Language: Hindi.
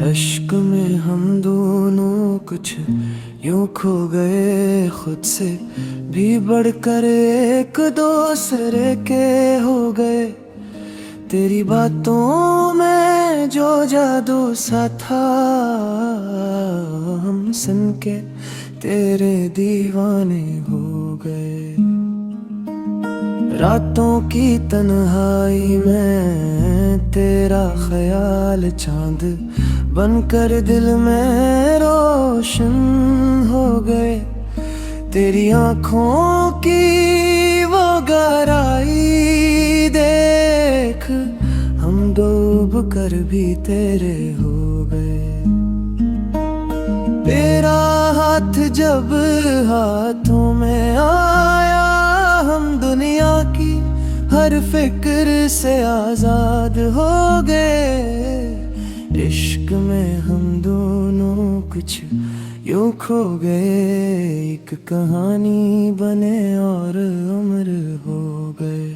इश्क में हम दोनों कुछ यूं खो गए, खुद से भी बढ़कर एक दूसरे के हो गए। तेरी बातों में जो जादू सा था, हम सुन के तेरे दीवाने हो गए। रातों की तन्हाई में तेरा ख्याल चांद बनकर दिल में रोशन हो गए। तेरी आँखों की वो गहराई देख, हम डूब कर भी तेरे हो गए। तेरा हाथ जब हाथों में आया, हम दुनिया की हर फिक्र से आजाद हो गए। इश्क में हम दोनों कुछ यूं खो गए, एक कहानी बने और उम्र हो गए।